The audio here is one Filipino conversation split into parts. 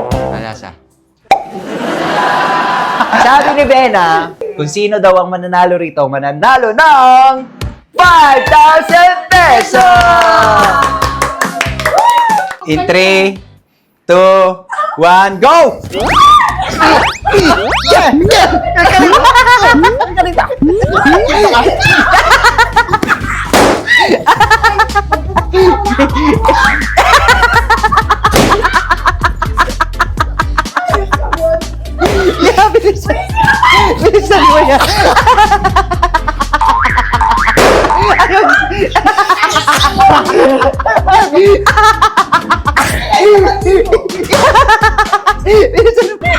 Malasa. Sabi ni Bena, kung sino daw ang mananalo rito, mananalo ng 5,000 pesos! In 3, 2, 1, go! Yeah! Yeah, bilisan. Bilisan mo yan. Bilisan mo.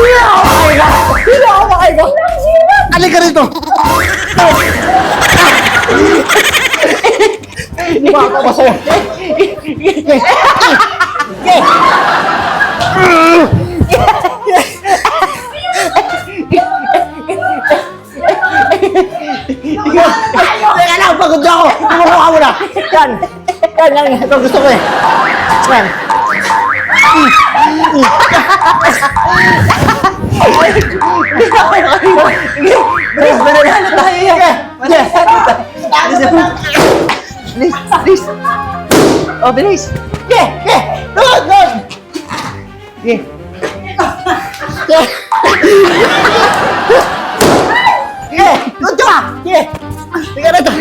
Hindi ako makaiga. Alin ka rito. Hindi ba ako masaya? Teka lang, pagod ako! Kumukuha mo na! Yan! Yan! Ito gusto ko eh! Yan! Please, mananalo tayo yan! Mananalo tayo! Please! Please! Oh, bilis! Yeah! Yeah! Load! Load! Yeah! Yeah! Yeah! Load ka! Yeah! Tingnan na ito!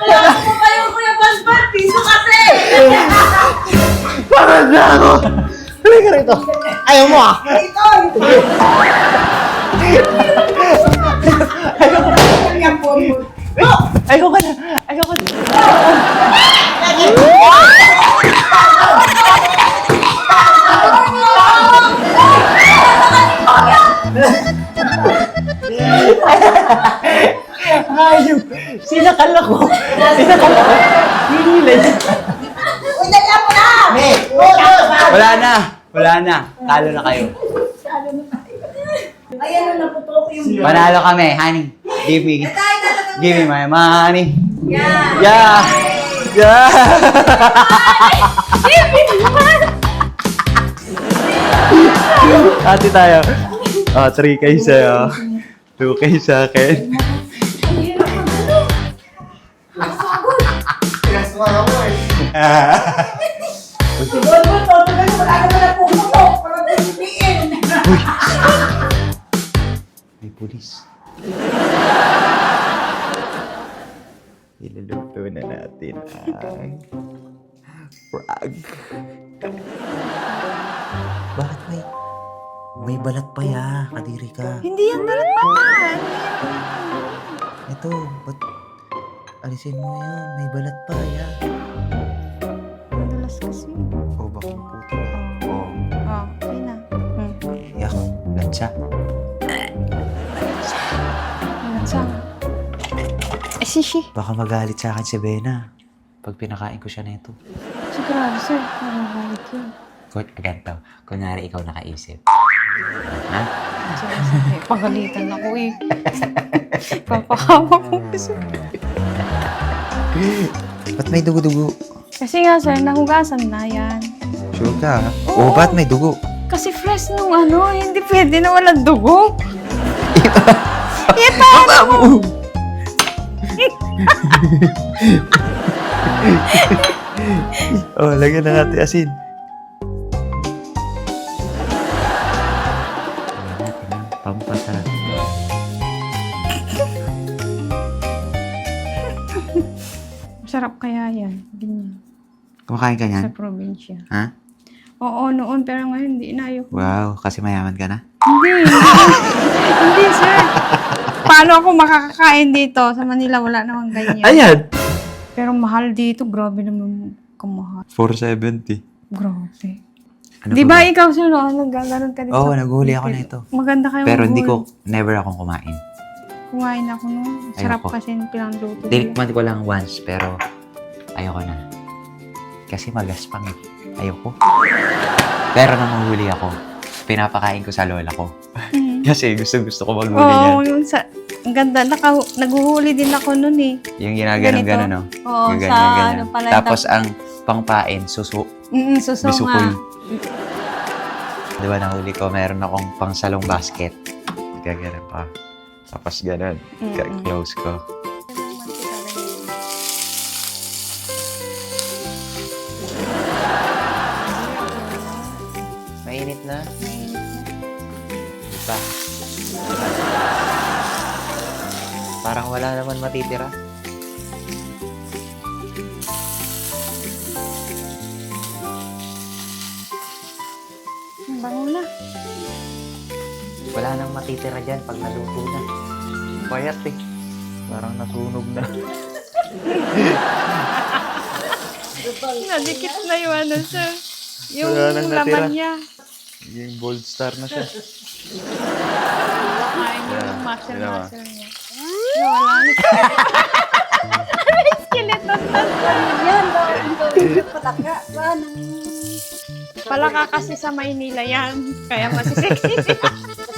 Wala ko kayo, Kuya Paspat! Piso kasi! Parang na ako! Halika ka rito! Ayaw mo ah! Ito! Ayaw ka na! Ayaw ka na! Ayaw! Sinakal ako! Sinakal ako! Hinilan! Uy, dala mo na! Wala na! Wala na! Talo na kayo. Ayan na, naputok yung... Manalo kami, honey. Give me. Give me my money. Yeah! Yeah! Yeah! Ate tayo. Oh, 3K sa'yo. 2K sa akin. Siguro mo, toto na wala naman na pumutok. Parang pinipiin. May pulis. Iluluto na natin ang frog. Bakit may balat pa ya? Kadiri ka. Hindi yan balat naman. Ito, ba't alisin mo yan? May balat pa ya. Madalas kasi. O, baka maputo na. O, Oh, okay na. yak, lansa. Ano sa? Eh, sishi. Baka magalit sa akin si Bena pag pinakain ko siya nito. Sigurado, sir. Nagagalit yun. Ganito, kunyari ikaw nakaisip. Ha? Sige, pagalitan ako eh. Papahawa ko kasi. Ba't may dugo-dugo? Kasi nga, sir, nahugasan na yan. Sure ka? Oo. O, ba't may dugo? Kasi fresh nung ano, hindi pwede na walang dugo. Baba mo! Oh, lagyan na natin asin. Lagyan natin ang pampasarap. Sarap kaya yan. Ganyan. Kumakain ka Sa niyan? probinsya. Ha? Oo, noon. Pero ngayon, hindi na. Ayoko. Wow, kasi mayaman ka na? Hindi. Hindi, sir. Paano ako makakakain dito? Sa Manila, wala namang ganyan. Ayan! Pero mahal dito. Grabe naman kamahal. 470. Grabe. Ano Di ba ba ikaw, sir, no? Nagaganon ka dito? Oo, naghuli ako nito. Maganda kayo Pero hindi maghuli. ko, never akong kumain. Kumain ako noon. Sarap Ayoko. kasi yung pinangluto. Tinikman ko lang once, pero ayoko na. Kasi magaspang eh. Ayoko. Pero nang mahuli ako, pinapakain ko sa lola ko. Kasi gusto ko maghuli niyan. Oo, yung sa... Ang ganda, naguhuli din ako nun eh. Yung ginaganon-ganon, no? Oo, Yung sa ganyan-ganyan. ano pala. Tapos ang pangpain, suso. Suso nga. Bisukoy. Di ba nahuli ko, meron akong pangsalong basket. Gaganon pa. Tapos ganon. Close ko. Mainit na? Di ba? Parang wala naman matitira. Bango na. Wala nang matitira dyan pag naluto na. Payat eh. Parang nasunog na. Nadikit na yung ano siya. Yung Wala nang natira. laman niya. Yung bold star na siya. Kain yung Yeah. muscle niya. Wala na. Skeleton na. Yan daw. Ang gawin yung palaka. Paano? Palaka kasi sa Maynila yan. Kaya masisexy siya.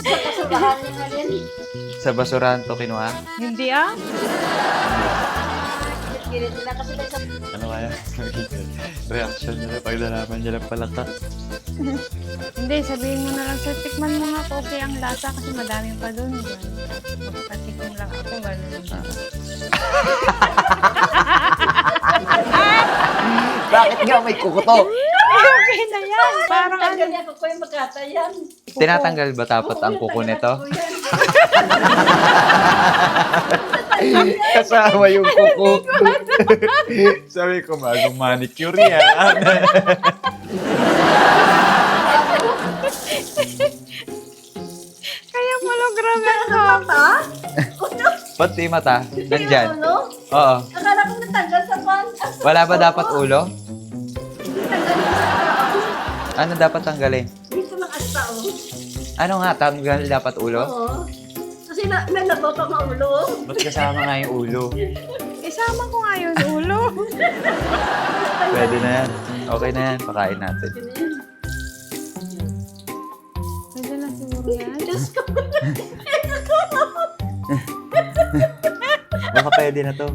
Sa kasulahan niya nga rin. Sa basurahan to kinuha? Hindi ah. Kilit nila kasi sa... Ano kaya? Reaction nila pag nalaman niya ng palaka. Hindi, sabihin mo na lang sir, tikman mo nga po okay ang lasa kasi madami pa doon. Magpatikim lang ako, gano'n. Bakit nga may kukuto? Okay na yan. Parang ano. Tanggal niya ko yung magkatayan. Tinatanggal ba dapat ang kuko nito? Kasama yung kuko. Sabi ko, bagong manicure yan. Kaya hologram ito. Ha? Pati mata, nandyan. Ulo? Oo. Akala ko natanggal sa pan. Wala ba dapat ulo? Natanggal ko sa paraon. Ano dapat tanggalin? Dito lang asa oh. Ano nga, tanggal dapat ulo? Oo. Kasi may labo pa maulo. Ba't kasama nga yung ulo? Isama ko nga yung ulo. Pwede na yan. Okay na yan, pakain natin. Pwede na siguro yan. Diyos ko. Baka pwede na to.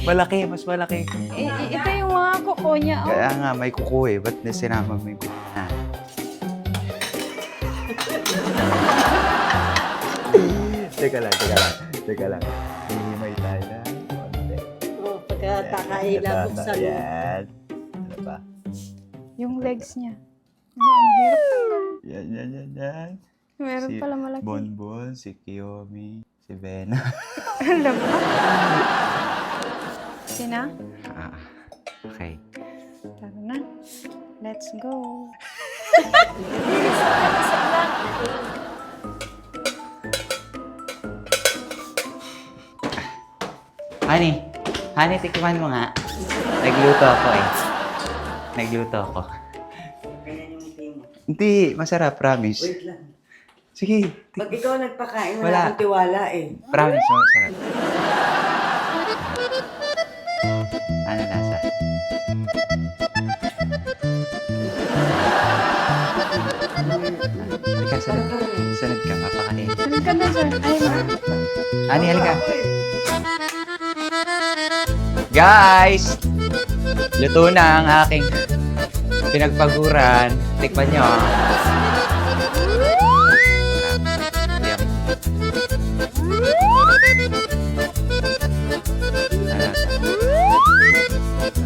Malaki, mas malaki. Ito yung mga kuko niya. Oh. Kaya nga, may kuko eh. Ba't sinama mo yung kuko? Ah. Teka lang. Hihimay tayo na. Konti. Oh, pagkatakaila buksan mo. Yan. Ano ba? Yung legs niya. Ang hirap tanggalin. Yan. Meron Si pala malaki. Bonbon, si Kiyomi, si Vena. Alam mo? Sina? Okay. Tara na. Let's go. Honey, tikman mo nga. Nagluto ako eh. Hindi, masarap, promise. Wait lang. Sige, Pag ikaw nagpakain, Wala. wala akong tiwala eh. promise, masarap. Ano lasa? Halika, sunod ka, papakain. Ano ka na, sir? Ay, Honey, halika. Guys! Luto na ang aking pinagpaguran. Tikman nyo. Yum.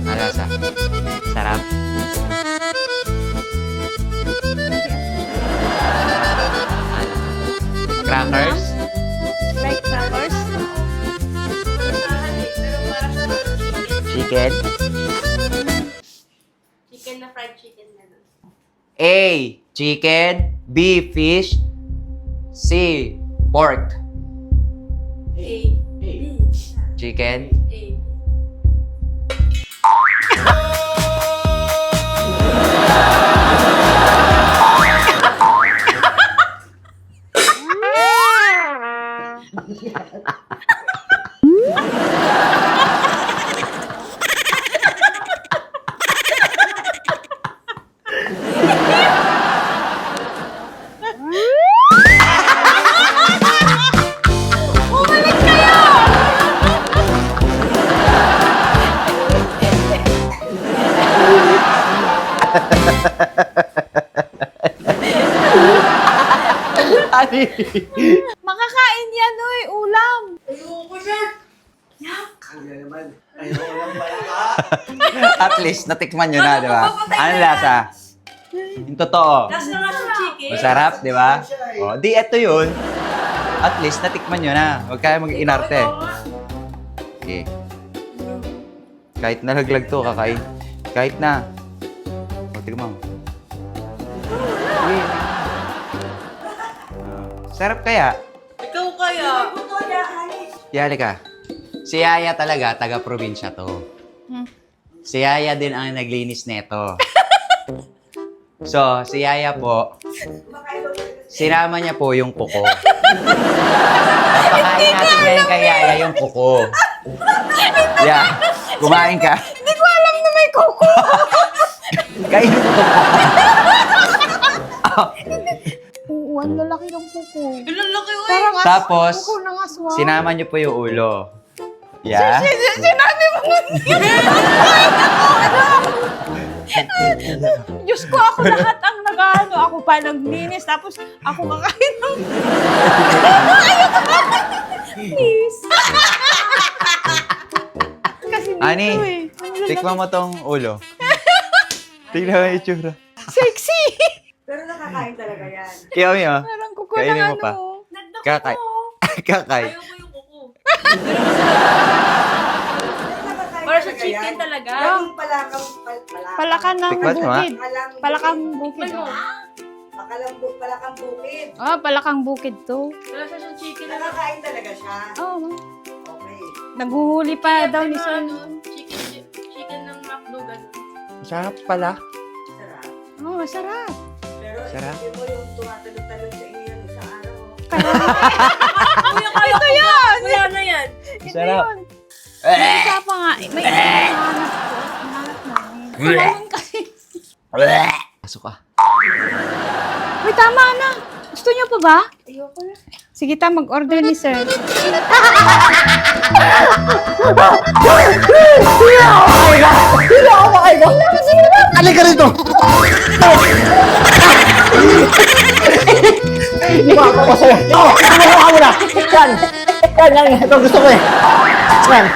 Alasa. Sarap. Crackers? like crackers? Chicken? Chicken na fried chicken na doon. A. Chicken. B. Fish. C. Pork. A. Chicken. A. Makakain yan, oy. Ulam. Ayoko na. At least, natikman nyo na, di ba? Ano lasa? Yung totoo. Last na nga sa chicken. Masarap, di ba? O, di, eto yun. At least, natikman nyo na. Huwag kayo mag-inarte. Okay. Kahit nalaglag to, kakain. Kahit na. O, tignan mo. Uy. Sarap kaya? Ikaw kaya. Ito na, Alice. Yali ka. Si Yaya talaga, taga-probinsya to. Si Yaya din ang naglinis neto. So, si Yaya po, sinama niya po yung kuko. Papakain natin ngayon kay Yaya yung kuko. Yeah, kumain ka. Hindi ko alam na may kuko. Kain mo kuko. Oo, ang lalaki ng kuko. Ilan laki, uy. Parang Tapos, kuko ng aswang. sinama niyo po yung ulo. Yeah. Sinabi mo Diyos ko, ako lahat ang nag-ano. Ako pa naglinis, tapos ako kakain ng... Please. Kasi dito Ani, eh. Ang lalaki. tikman mo tong ulo. Tignan mo yung itsura. Sexy! Pero nakakain talaga yan. Kaya mo yun. Parang kuko Kainin ng mo pa. ano. Kakay. Kakay. Ayoko yung kuko. Para sa chicken talaga. Yung Palakan ng Tikman mo, ha? bukid. Palakang bukid. Palakang bukid. Ah, palakang bukid to. Wala siya sa chicken. Nakakain talaga siya. Oh, Okay. naghuhuli pa daw ni Sir. Chicken ng McDo ganun. Sarap pala. Sarap. Oh, masarap. Pero Sarap. hindi mo yung tumatalog-talog sa inyo yan isang araw. Ito yan! Wala na yan. Ito Sarap. yun. May isa pa nga. May isa pa hanap ko. Hanap namin. Kumain kasi. Pasok ka. Uy, tama na. Gusto niyo pa ba? Ayoko na. Sige ta, mag-order ni Sir. Alay ka rito! Hindi mo ako sa'yo. Oo! Kumuha ka muna! Yan! Yan! Yan! Ito gusto ko eh! Yan!